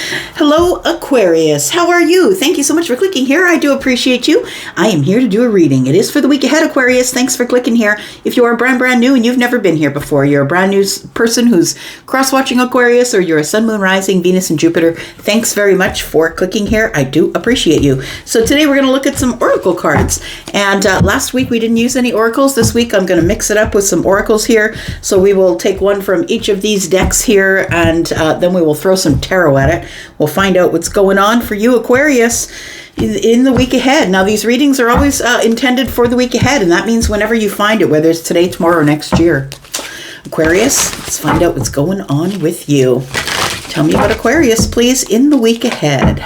Hello, Aquarius. How are you? Thank you so much for clicking here. I do appreciate you. I am here to do a reading. It is for the week ahead, Aquarius. Thanks for clicking here. If you are brand new and you've never been here before, you're a brand new person who's cross-watching Aquarius, or you're a sun, moon, rising, Venus, and Jupiter, thanks very much for clicking here. I do appreciate you. So today we're going to look at some oracle cards. And last week we didn't use any oracles. This week I'm going to mix it up with some oracles here. So we will take one from each of these decks here, and then we will throw some tarot at it. We'll find out what's going on for you, Aquarius, in the week ahead. Now, these readings are always intended for the week ahead, and that means whenever you find it, whether it's today, tomorrow, or next year. Aquarius, let's find out what's going on with you. Tell me about Aquarius, please, in the week ahead.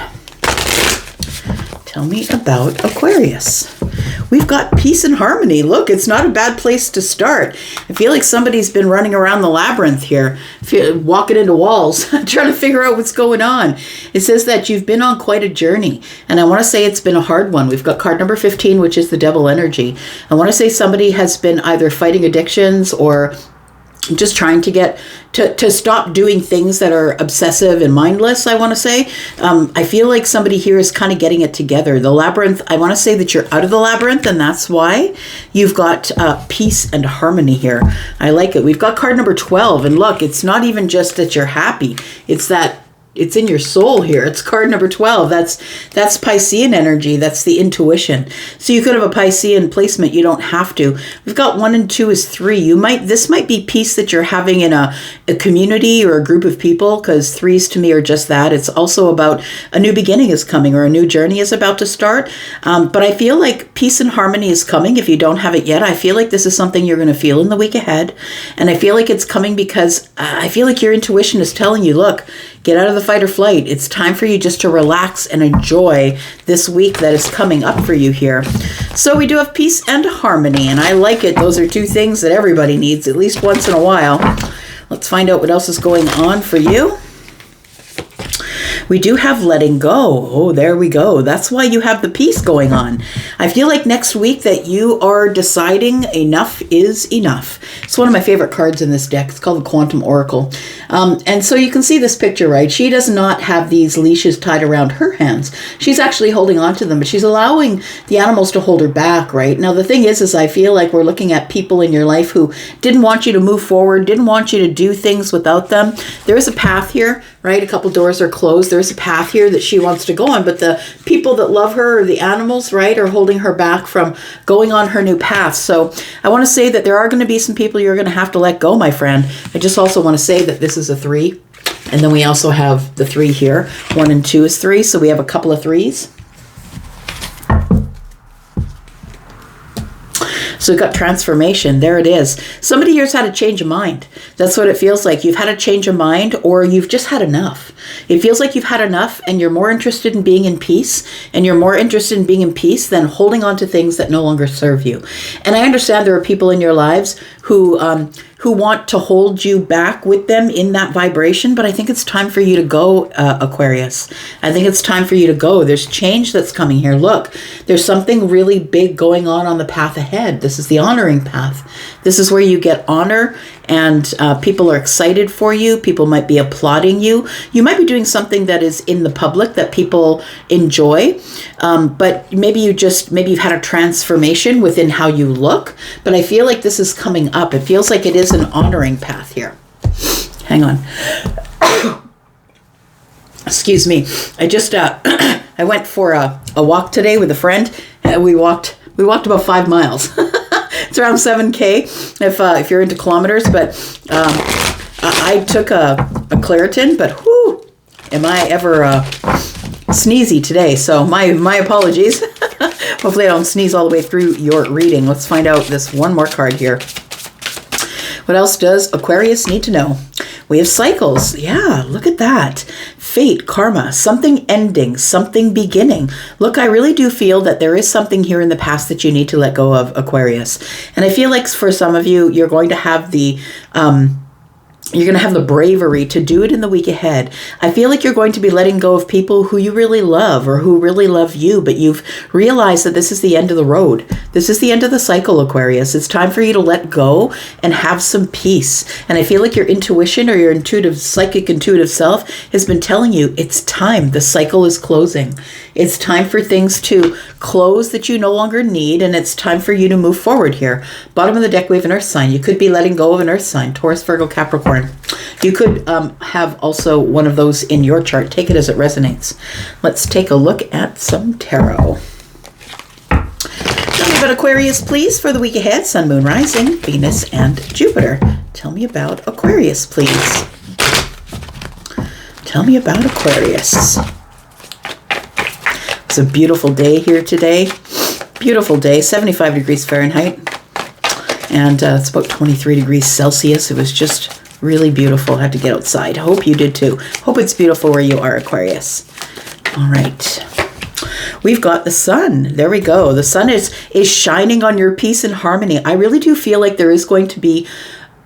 Tell me about Aquarius. We've got peace and harmony. Look, it's not a bad place to start. I feel like somebody's been running around the labyrinth here, walking into walls, trying to figure out what's going on. It says that you've been on quite a journey, and I want to say it's been a hard one. We've got card number 15, which is the devil energy. I want to say somebody has been either fighting addictions or just trying to get to stop doing things that are obsessive and mindless, I want to say. I feel like somebody here is kind of getting it together. The labyrinth, I want to say that you're out of the labyrinth, and that's why you've got peace and harmony here. I like it. We've got card number 12, and look, it's not even just that you're happy. It's that it's in your soul here. It's card number 12. That's Piscean energy. That's the intuition. So you could have a Piscean placement. You don't have to. We've got 1 and 2 is 3. This might be peace that you're having in a community or a group of people, because 3s to me are just that. It's also about a new beginning is coming, or a new journey is about to start. But I feel like peace and harmony is coming. If you don't have it yet, I feel like this is something you're going to feel in the week ahead. And I feel like it's coming because I feel like your intuition is telling you, look, get out of the fight or flight. It's time for you just to relax and enjoy this week that is coming up for you here. So we do have peace and harmony, and I like it. Those are two things that everybody needs at least once in a while. Let's find out what else is going on for you. We do have letting go. Oh, there we go. That's why you have the peace going on. I feel like next week that you are deciding enough is enough. It's one of my favorite cards in this deck. It's called the Quantum Oracle. And so you can see this picture, right? She does not have these leashes tied around her hands. She's actually holding on to them, but she's allowing the animals to hold her back, right? Now, the thing is I feel like we're looking at people in your life who didn't want you to move forward, didn't want you to do things without them. There is a path here, right? A couple doors are closed. There's a path here that she wants to go on, but the people that love her, or the animals, right, are holding her back from going on her new path. So I want to say that there are going to be some people you're going to have to let go, my friend. I just also want to say that this is a 3, and then we also have the 3 here. 1 and 2 is 3, so we have a couple of 3s. So we've got transformation. There it is. Somebody here's had a change of mind. That's what it feels like. You've had a change of mind, or you've just had enough. It feels like you've had enough, and you're more interested in being in peace, and you're more interested in being in peace than holding on to things that no longer serve you. And I understand there are people in your lives who want to hold you back with them in that vibration, but I think it's time for you to go, Aquarius. I think it's time for you to go. There's change that's coming here. Look, there's something really big going on the path ahead. This is the honoring path. This is where you get honor, and people are excited for you. People might be applauding you. You might be doing something that is in the public that people enjoy, but maybe you've had a transformation within how you look, but I feel like this is coming up. It feels like it is an honoring path here. Hang on. Excuse me. I just I went for a walk today with a friend, and we walked about 5 miles. It's around 7K if you're into kilometers, but I took a Claritin, but whoo, am I ever sneezy today? So my apologies. Hopefully I don't sneeze all the way through your reading. Let's find out this one more card here. What else does Aquarius need to know? We have cycles. Yeah, look at that. Fate, karma, something ending, something beginning. Look, I really do feel that there is something here in the past that you need to let go of, Aquarius. And I feel like for some of you, you're going to have the You're going to have the bravery to do it in the week ahead. I feel like you're going to be letting go of people who you really love or who really love you, but you've realized that this is the end of the road. This is the end of the cycle, Aquarius. It's time for you to let go and have some peace. And I feel like your intuition or your intuitive, psychic intuitive self has been telling you it's time. The cycle is closing. It's time for things to close that you no longer need, and it's time for you to move forward here. Bottom of the deck, we have an earth sign. You could be letting go of an earth sign, Taurus, Virgo, Capricorn. You could have also one of those in your chart. Take it as it resonates. Let's take a look at some tarot. Tell me about Aquarius, please, for the week ahead. Sun, Moon, Rising, Venus, and Jupiter. Tell me about Aquarius, please. Tell me about Aquarius. It's a beautiful day here today. Beautiful day, 75 degrees Fahrenheit. And it's about 23 degrees Celsius. It was just really beautiful. I had to get outside. Hope you did too. Hope it's beautiful where you are, Aquarius. All right. We've got the sun. There we go. The sun is shining on your peace and harmony. I really do feel like there is going to be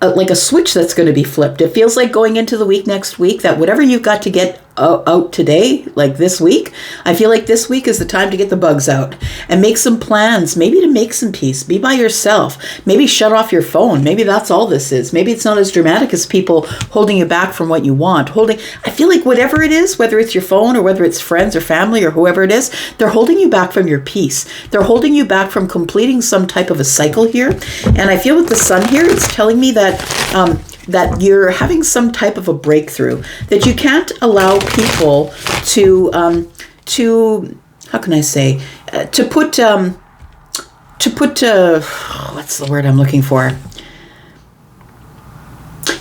like a switch that's going to be flipped. It feels like going into the week next week that whatever you've got to get out today, like this week, I feel like this week is the time to get the bugs out and make some plans, maybe to make some peace, be by yourself, maybe shut off your phone. Maybe that's all this is. Maybe it's not as dramatic as people holding you back from what you want. I feel like whatever it is, whether it's your phone or whether it's friends or family or whoever it is, they're holding you back from your peace. They're holding you back from completing some type of a cycle here. And I feel with the sun here, it's telling me that that you're having some type of a breakthrough, that you can't allow people to how can I say, to put what's the word I'm looking for?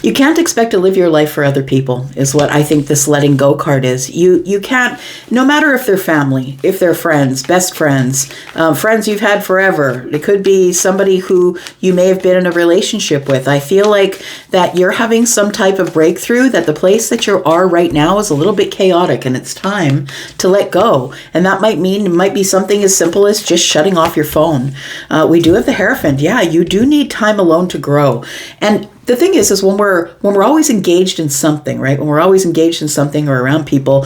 You can't expect to live your life for other people is what I think this letting go card is. You can't, no matter if they're family, if they're friends, best friends, friends you've had forever. It could be somebody who you may have been in a relationship with. I feel like that you're having some type of breakthrough, that the place that you are right now is a little bit chaotic and it's time to let go. And that might mean, it might be something as simple as just shutting off your phone. We do have the Hierophant. Yeah, you do need time alone to grow. And the thing is when we're always engaged in something, right? When we're always engaged in something or around people,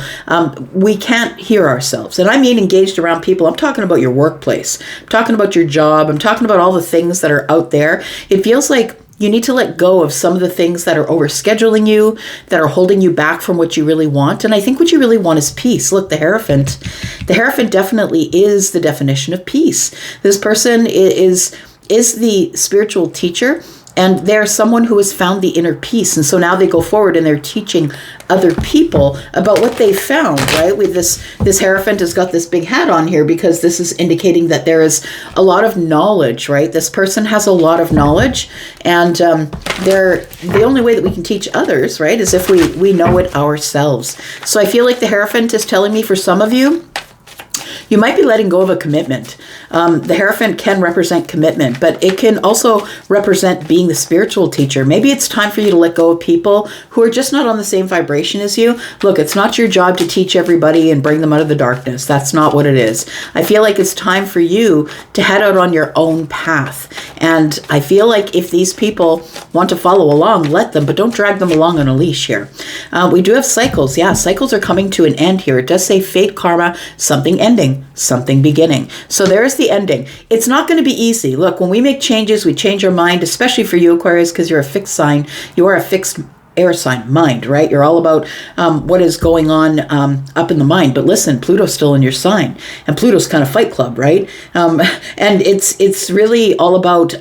we can't hear ourselves. And I mean engaged around people. I'm talking about your workplace. I'm talking about your job. I'm talking about all the things that are out there. It feels like you need to let go of some of the things that are overscheduling you, that are holding you back from what you really want. And I think what you really want is peace. Look, the Hierophant definitely is the definition of peace. This person is the spiritual teacher, and they're someone who has found the inner peace. And so now they go forward and they're teaching other people about what they found, right? With this Hierophant has got this big hat on here because this is indicating that there is a lot of knowledge, right? This person has a lot of knowledge, and the only way that we can teach others, right, is if we know it ourselves. So I feel like the Hierophant is telling me, for some of you, you might be letting go of a commitment. The Hierophant can represent commitment, but it can also represent being the spiritual teacher. Maybe it's time for you to let go of people who are just not on the same vibration as you. Look, it's not your job to teach everybody and bring them out of the darkness. That's not what it is. I feel like it's time for you to head out on your own path. And I feel like if these people want to follow along, let them, but don't drag them along on a leash here. We do have cycles. Yeah, cycles are coming to an end here. It does say fate, karma, something ending, something beginning. So there's the ending. It's not going to be easy. Look, when we make changes, we change our mind, especially for you, Aquarius, because you're a fixed sign. You are a fixed air sign, mind, right? You're all about what is going on up in the mind. But listen, Pluto's still in your sign, and Pluto's kind of Fight Club, right? And it's really all about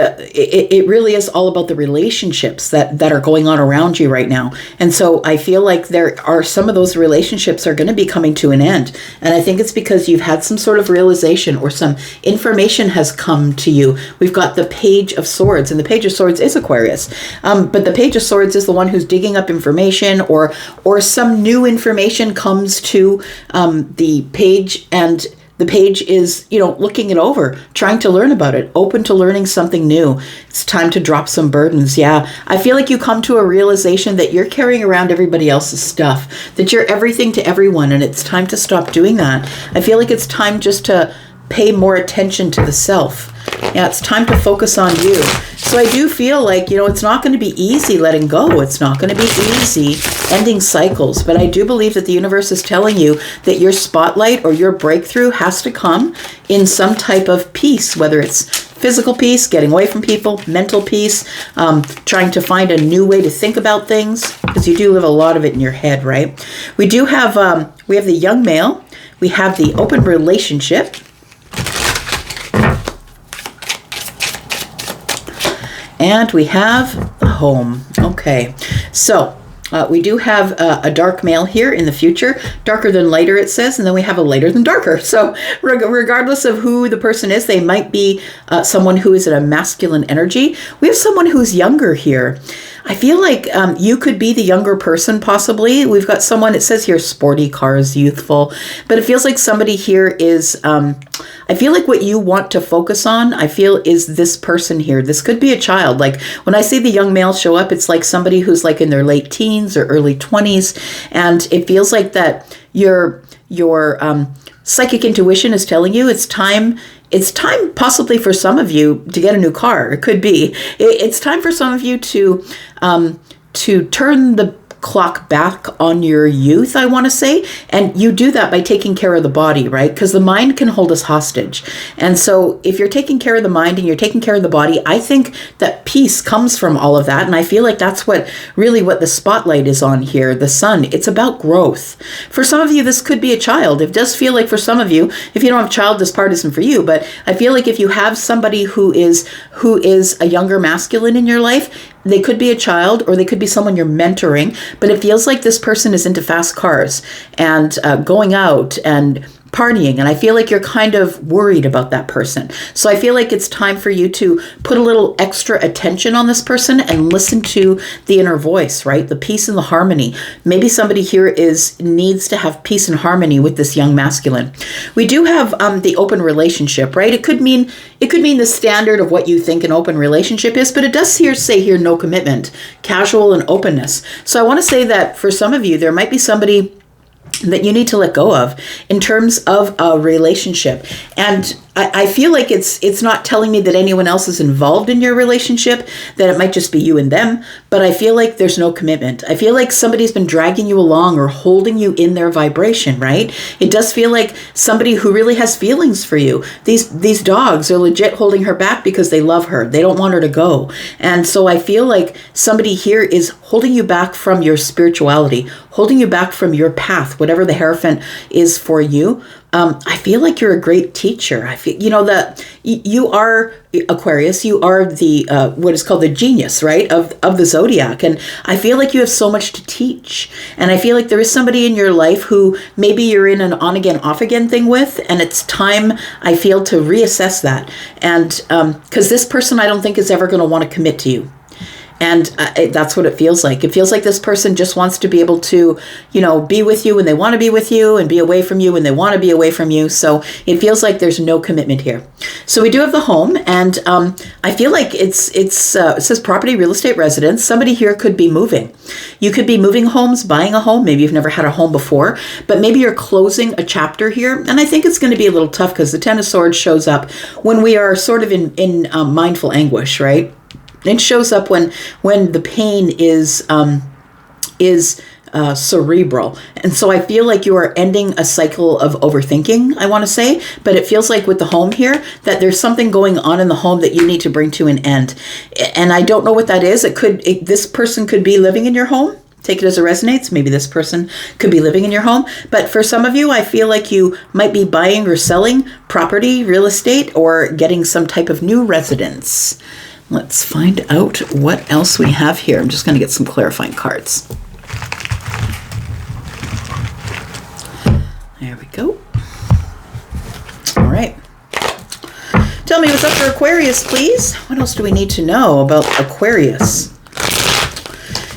it really is all about the relationships that are going on around you right now. And so I feel like there are some of those relationships are going to be coming to an end. And I think it's because you've had some sort of realization or some information has come to you. We've got the Page of Swords, and the Page of Swords is Aquarius. But the Page of Swords is the one who's digging up information, or some new information comes to the page, and the page is, looking it over, trying to learn about it, open to learning something new. It's time to drop some burdens. Yeah, I feel like you come to a realization that you're carrying around everybody else's stuff, that you're everything to everyone, and it's time to stop doing that. I feel like it's time just to pay more attention to the self. Yeah, it's time to focus on you. So I do feel like, it's not going to be easy letting go. It's not going to be easy ending cycles. But I do believe that the universe is telling you that your spotlight or your breakthrough has to come in some type of peace, whether it's physical peace, getting away from people, mental peace, trying to find a new way to think about things, because you do live a lot of it in your head, right? We do have, we have the young male. We have the open relationship. And we have the home. Okay, so we do have a dark male here in the future, darker than lighter, it says, and then we have a lighter than darker. So regardless of who the person is, they might be someone who is in a masculine energy. We have someone who's younger here. I feel like you could be the younger person, possibly. We've got someone, it says here, sporty cars, youthful, but it feels like somebody here is, I feel like what you want to focus on, I feel, is this person here. This could be a child. Like when I see the young male show up, it's like somebody who's like in their late teens or early 20s. And it feels like that your psychic intuition is telling you it's time possibly for some of you to get a new car. It could be. It's time for some of you to turn the clock back on your youth, I want to say. And you do that by taking care of the body, right? Because the mind can hold us hostage. And so if you're taking care of the mind and you're taking care of the body, I think that peace comes from all of that. And I feel like that's what the spotlight is on here, the sun. It's about growth. For some of you, this could be a child. It does feel like for some of you, if you don't have a child, this part isn't for you. But I feel like if you have somebody who is a younger masculine in your life, they could be a child or they could be someone you're mentoring, but it feels like this person is into fast cars and going out and partying. And I feel like you're kind of worried about that person. So I feel like it's time for you to put a little extra attention on this person and listen to the inner voice, right? The peace and the harmony. Maybe somebody here needs to have peace and harmony with this young masculine. We do have the open relationship, right? It could mean the standard of what you think an open relationship is, but it does say here no commitment, casual and openness. So I want to say that for some of you, there might be somebody that you need to let go of in terms of a relationship. And I feel like it's not telling me that anyone else is involved in your relationship, that it might just be you and them, but I feel like there's no commitment. I feel like somebody's been dragging you along or holding you in their vibration, right? It does feel like somebody who really has feelings for you. These dogs are legit holding her back because they love her. They don't want her to go. And so I feel like somebody here is holding you back from your spirituality, holding you back from your path, whatever the Hierophant is for you. I feel like you're a great teacher. I feel, that you are Aquarius. You are the what is called the genius, right, of the zodiac. And I feel like you have so much to teach. And I feel like there is somebody in your life who maybe you're in an on again, off again thing with, and it's time, I feel, to reassess that. And because this person, I don't think is ever going to want to commit to you. And that's what it feels like. It feels like this person just wants to be able to, be with you when they want to be with you and be away from you when they want to be away from you. So it feels like there's no commitment here. So we do have the home, and I feel like it says property, real estate, residence. Somebody here could be moving. You could be moving homes, buying a home. Maybe you've never had a home before, but maybe you're closing a chapter here. And I think it's going to be a little tough because the Ten of Swords shows up when we are sort of in mindful anguish, right? It shows up when the pain is cerebral. And so I feel like you are ending a cycle of overthinking, I want to say, but it feels like with the home here that there's something going on in the home that you need to bring to an end. And I don't know what that is. This person could be living in your home. Take it as it resonates. Maybe this person could be living in your home. But for some of you, I feel like you might be buying or selling property, real estate, or getting some type of new residence. Let's find out what else we have here. I'm just going to get some clarifying cards. There we go. All right. Tell me what's up for Aquarius, please. What else do we need to know about Aquarius?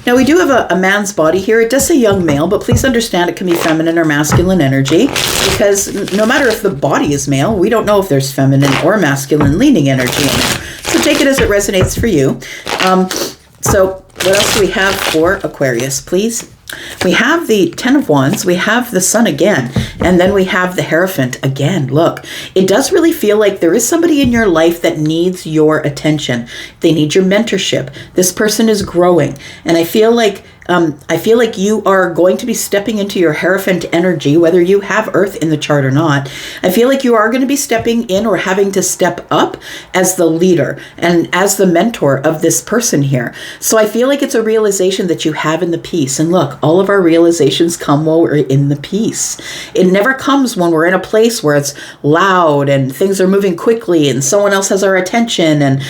Now, we do have a man's body here. It does say young male, but please understand it can be feminine or masculine energy, because no matter if the body is male, we don't know if there's feminine or masculine leaning energy in there. So take it as it resonates for you. So what else do we have for Aquarius, please? We have the Ten of Wands, we have the Sun again, and then we have the Hierophant again. Look, it does really feel like there is somebody in your life that needs your attention. They need your mentorship. This person is growing, and I feel like you are going to be stepping into your Hierophant energy, whether you have Earth in the chart or not. I feel like you are going to be stepping in or having to step up as the leader and as the mentor of this person here. So I feel like it's a realization that you have in the peace. And look, all of our realizations come while we're in the peace. It never comes when we're in a place where it's loud and things are moving quickly and someone else has our attention and,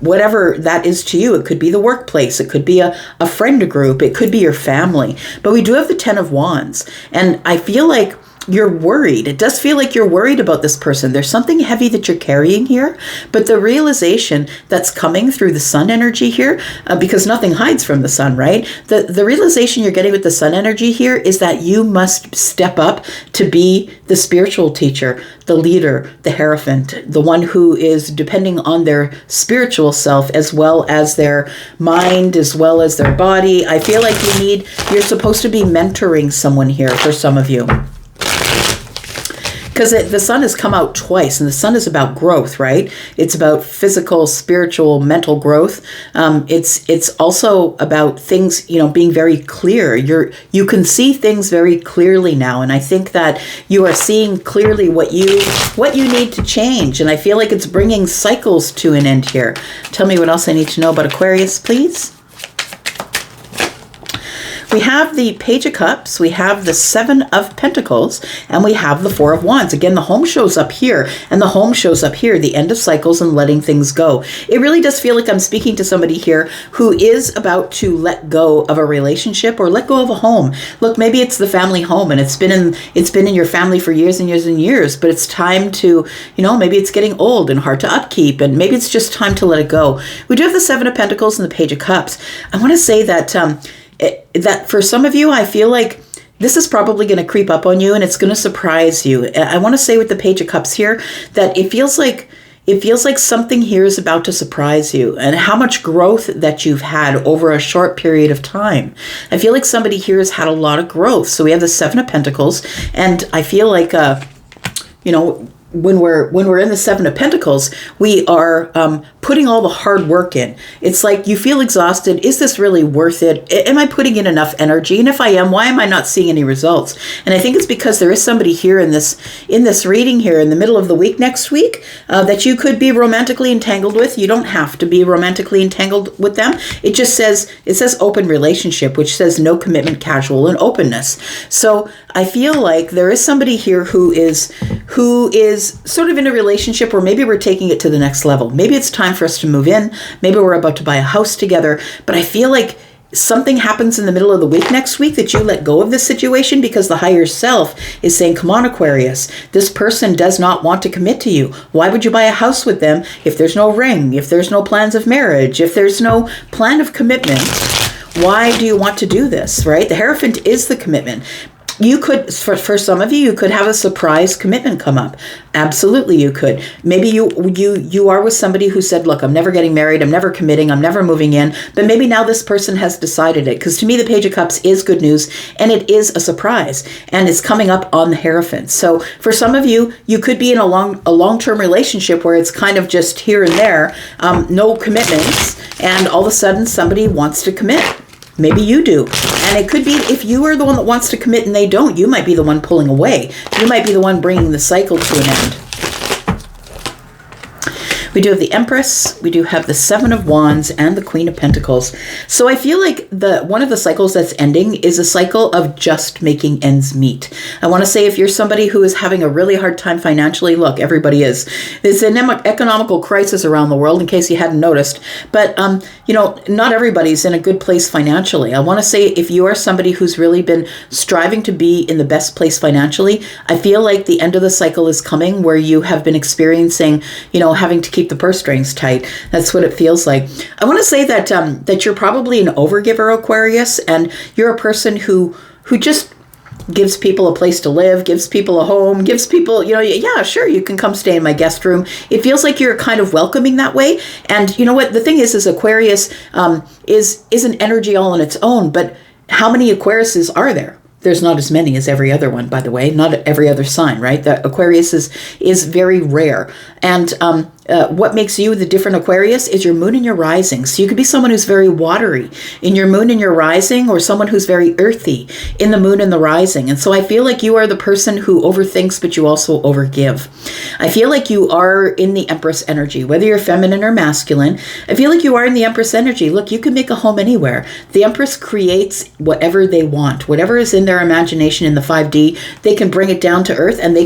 whatever that is to you. It could be the workplace. It could be a friend group. It could be your family. But we do have the Ten of Wands. And I feel like you're worried. It does feel like you're worried about this person. There's something heavy that you're carrying here. But the realization that's coming through the Sun energy here, because nothing hides from the Sun, right? The realization you're getting with the Sun energy here is that you must step up to be the spiritual teacher, the leader, the Hierophant, the one who is depending on their spiritual self as well as their mind, as well as their body. I feel like you're supposed to be mentoring someone here for some of you. Because the Sun has come out twice, and the Sun is about growth, right? It's about physical, spiritual, mental growth. It's also about things, being very clear. You can see things very clearly now, and I think that you are seeing clearly what you need to change. And I feel like it's bringing cycles to an end here. Tell me what else I need to know about Aquarius, please. We have the Page of Cups, we have the Seven of Pentacles, and we have the Four of Wands. Again, the home shows up here, and the home shows up here, the end of cycles and letting things go. It really does feel like I'm speaking to somebody here who is about to let go of a relationship or let go of a home. Look, maybe it's the family home, and it's been in your family for years and years and years, but it's time to, maybe it's getting old and hard to upkeep, and maybe it's just time to let it go. We do have the Seven of Pentacles and the Page of Cups. I want to say that that for some of you, I feel like this is probably going to creep up on you and it's going to surprise you. I want to say with the Page of Cups here that it feels like something here is about to surprise you, and how much growth that you've had over a short period of time. I feel like somebody here has had a lot of growth. So we have the Seven of Pentacles, and I feel like when we're in the Seven of Pentacles, we are putting all the hard work in. It's like you feel exhausted. Is this really worth it? Am I putting in enough energy? And if I am, why am I not seeing any results? And I think it's because there is somebody here in this reading here in the middle of the week next week that you could be romantically entangled with. You don't have to be romantically entangled with them. It says open relationship, which says no commitment, casual, and openness. So I feel like there is somebody here who is sort of in a relationship where maybe we're taking it to the next level. Maybe it's time for us to move in. Maybe we're about to buy a house together. But I feel like something happens in the middle of the week next week that you let go of this situation because the higher self is saying, come on, Aquarius, this person does not want to commit to you. Why would you buy a house with them if there's no ring, if there's no plans of marriage, if there's no plan of commitment? Why do you want to do this, right? The Hierophant is the commitment. You could, for some of you, you could have a surprise commitment come up. Absolutely, you could. Maybe you are with somebody who said, look, I'm never getting married, I'm never committing, I'm never moving in. But maybe now this person has decided it. Because to me, the Page of Cups is good news, and it is a surprise. And it's coming up on the Hierophant. So for some of you, you could be in a long-term relationship where it's kind of just here and there, no commitments, and all of a sudden somebody wants to commit. Maybe you do. And it could be if you are the one that wants to commit and they don't, you might be the one pulling away. You might be the one bringing the cycle to an end. We do have the Empress, we do have the Seven of Wands, and the Queen of Pentacles. So I feel like one of the cycles that's ending is a cycle of just making ends meet. I want to say if you're somebody who is having a really hard time financially, look, everybody is. There's an economical crisis around the world, in case you hadn't noticed. But, not everybody's in a good place financially. I want to say if you are somebody who's really been striving to be in the best place financially, I feel like the end of the cycle is coming where you have been experiencing, having to keep the purse strings tight. That's what it feels like. I want to say that that you're probably an overgiver, Aquarius, and you're a person who just gives people a place to live, gives people a home, gives people, yeah, sure, you can come stay in my guest room. It feels like you're kind of welcoming that way. And you know what? The thing is Aquarius is an energy all on its own, but How many Aquariuses are there? There's not as many as every other one, by the way, not every other sign, right? The Aquarius is very rare. And what makes you the different Aquarius is your moon and your rising. So you could be someone who's very watery in your moon and your rising, or someone who's very earthy in the moon and the rising. And so I feel like you are the person who overthinks, but you also overgive. I feel like you are in the Empress energy, whether you're feminine or masculine. I feel like you are in the Empress energy. Look, you can make a home anywhere. The Empress creates whatever they want, whatever is in their imagination in the 5D. They can bring it down to earth, and they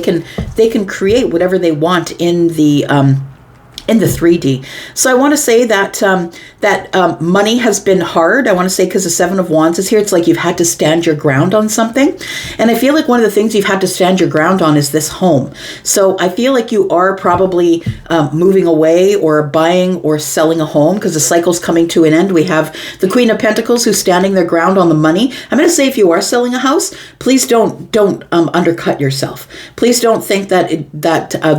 can create whatever they want in the 3D. So I want to say that money has been hard. I want to say because the Seven of Wands is here, it's like you've had to stand your ground on something. And I feel like one of the things you've had to stand your ground on is this home. So I feel like you are probably moving away or buying or selling a home because the cycle's coming to an end. We have the Queen of Pentacles who's standing their ground on the money. I'm going to say if you are selling a house, please don't undercut yourself. Please don't think that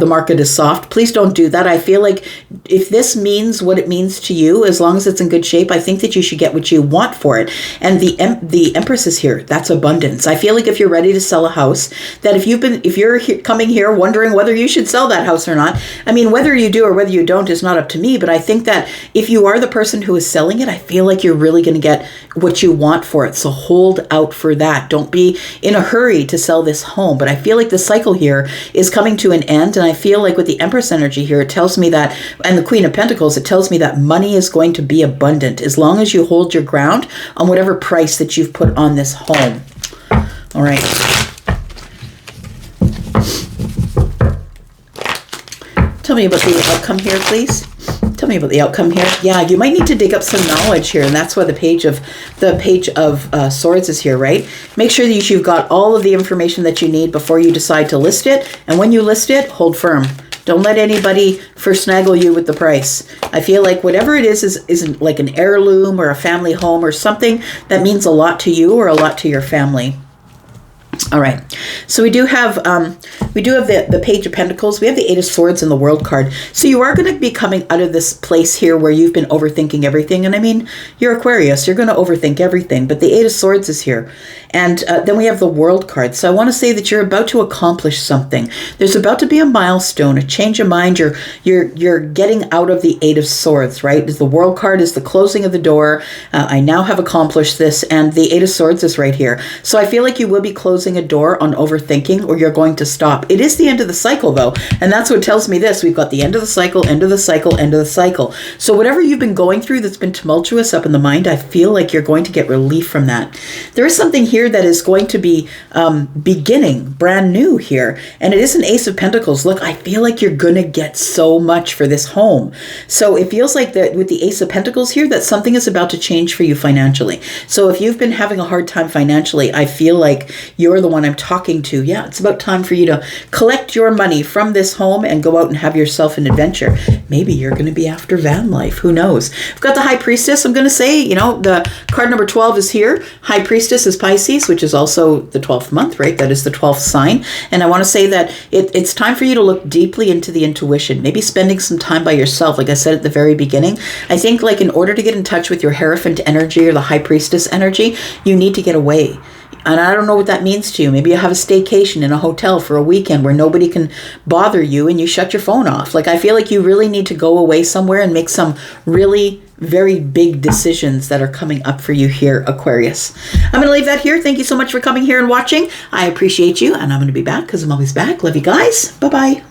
the market is soft. Please don't do that. I feel like if this means what it means to you, as long as it's in good shape, I think that you should get what you want for it. And the Empress is here. That's abundance. I feel like if you're ready to sell a house, that if you're coming here wondering whether you should sell that house or not, I mean, whether you do or whether you don't is not up to me. But I think that if you are the person who is selling it, I feel like you're really going to get what you want for it. So hold out for that. Don't be in a hurry to sell this home. But I feel like the cycle here is coming to an end. And I feel like with the Empress energy here, it tells me that, and the Queen of Pentacles, it tells me that money is going to be abundant as long as you hold your ground on whatever price that you've put on this home. All right. Tell me about the outcome here, please. Tell me about the outcome here. Yeah, you might need to dig up some knowledge here, and that's why the page of Swords is here, right? Make sure that you've got all of the information that you need before you decide to list it, and when you list it, hold firm. Don't let anybody first snaggle you with the price. I feel like whatever it isn't like an heirloom or a family home or something that means a lot to you or a lot to your family. All right, so we do have the Page of Pentacles. We have the Eight of Swords and the World card. So you are going to be coming out of this place here where you've been overthinking everything. And I mean, you're Aquarius, you're going to overthink everything. But the Eight of Swords is here. And then we have the World card. So I want to say that you're about to accomplish something. There's about to be a milestone, a change of mind. You're getting out of the Eight of Swords, right? The World card is the closing of the door. I now have accomplished this. And the Eight of Swords is right here. So I feel like you will be closing a door on overthinking, or you're going to stop. It is the end of the cycle though, and that's what tells me this. We've got the end of the cycle, end of the cycle, end of the cycle. So whatever you've been going through that's been tumultuous up in the mind, I feel like you're going to get relief from that. There is something here that is going to be beginning brand new here, and it is an Ace of Pentacles. Look, I feel like you're gonna get so much for this home. So it feels like that with the Ace of Pentacles here, that something is about to change for you financially. So if you've been having a hard time financially, I feel like you're the one I'm talking to. Yeah, it's about time for you to collect your money from this home and go out and have yourself an adventure. Maybe you're going to be after van life. Who knows? I've got the High Priestess. I'm going to say, the card number 12 is here. High Priestess is Pisces, which is also the 12th month, right? That is the 12th sign. And I want to say that it's time for you to look deeply into the intuition, maybe spending some time by yourself. Like I said at the very beginning, I think like in order to get in touch with your Hierophant energy or the High Priestess energy, you need to get away. And I don't know what that means to you. Maybe you have a staycation in a hotel for a weekend where nobody can bother you and you shut your phone off. Like, I feel like you really need to go away somewhere and make some really very big decisions that are coming up for you here, Aquarius. I'm going to leave that here. Thank you so much for coming here and watching. I appreciate you, and I'm going to be back because I'm always back. Love you guys. Bye-bye.